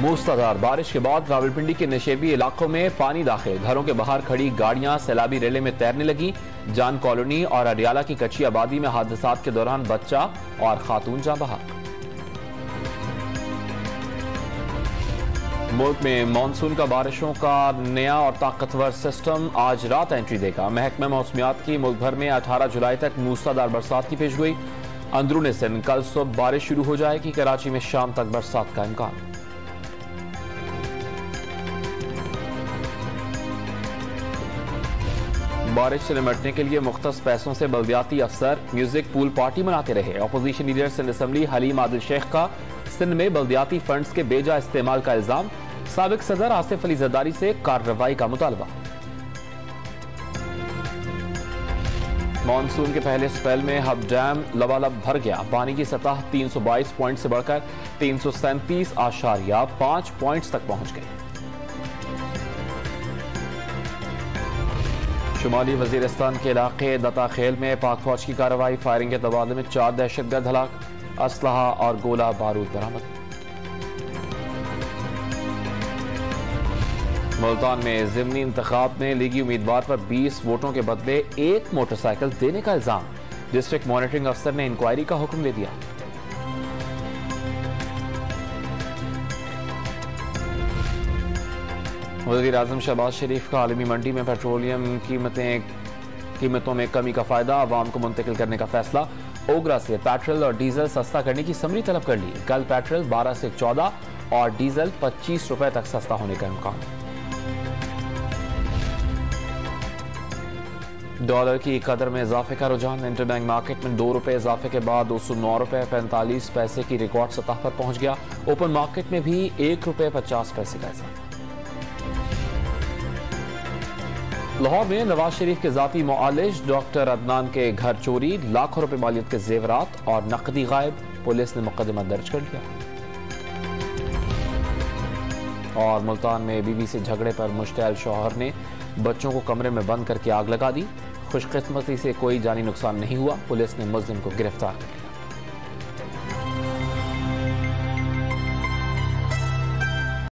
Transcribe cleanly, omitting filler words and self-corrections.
मूसलाधार बारिश के बाद रावलपिंडी के नशेबी इलाकों में पानी दाखिल, घरों के बाहर खड़ी गाड़ियां सैलाबी रेले में तैरने लगी। जान कॉलोनी और अडियाला की कच्ची आबादी में हादसात के दौरान बच्चा और खातून जाँ बहक। मुल्क में मानसून का बारिशों का नया और ताकतवर सिस्टम आज रात एंट्री देगा। महकमा मौसमियात की मुल्क भर में 18 जुलाई तक मूसलाधार बरसात की पेशगोई। अंदरूनी सिंध कल सुबह बारिश शुरू हो जाएगी। कराची में शाम तक बरसात का इम्कान। बारिश से निपटने के लिए मुख्तस पैसों से बल्दियाती अफसर म्यूजिक पूल पार्टी मनाते रहे। Opposition leader Sindh assembly Haleem Adil Shaikh का सिंध में बल्दियाती फंड्स के बेजा इस्तेमाल का इल्जाम। साबिक सदर आसिफ अली जरदारी से कार्रवाई का मुतालबा। मानसून के पहले स्पेल में हब डैम लबालब भर गया। पानी की सतह 322 पॉइंट से बढ़कर 337.5 पॉइंट्स तक पहुंच गई। शुमाली वजीरिस्तान के इलाके दताखेल में पाक फौज की कार्रवाई। फायरिंग के तबादले में 4 दहशतगर्द हलाक। असलहा और गोला बारूद बरामद। मुल्तान में ज़िमनी इंतखाब में लीगी उम्मीदवार पर 20 वोटों के बदले 1 मोटरसाइकिल देने का इल्जाम। डिस्ट्रिक्ट मॉनिटरिंग अफसर ने इंक्वायरी का हुक्म दे दिया। वज़ीर आज़म शहबाज शरीफ का आलमी मंडी में पेट्रोलियम कीमतों में कमी का फायदा। अवाम को मुंतकिल करने का फैसला। ओगरा से पेट्रोल और डीजल सस्ता करने की समरी तलब कर ली। कल पेट्रोल 12 से 14 और डीजल 25 रुपए तक सस्ता होने का इम्कान। डॉलर की कदर में इजाफे का रुझान। इंटरबैंक मार्केट में 2 रुपए इजाफे के बाद 209 रुपए 45 पैसे की रिकॉर्ड सतह पर पहुंच गया। ओपन मार्केट में भी 1 रुपए 50 पैसे का इजाफा। लाहौर में नवाज शरीफ के जाती मुआलिज डॉक्टर अदनान के घर चोरी। लाखों रुपए मालियत के जेवरात और नकदी गायब। पुलिस ने मुकदमा दर्ज कर लिया। और मुल्तान में बीवी से झगड़े पर मुश्तैल शौहर ने बच्चों को कमरे में बंद करके आग लगा दी। खुशकिस्मती से कोई जानी नुकसान नहीं हुआ। पुलिस ने मुल्जिम को गिरफ्तार कर लिया।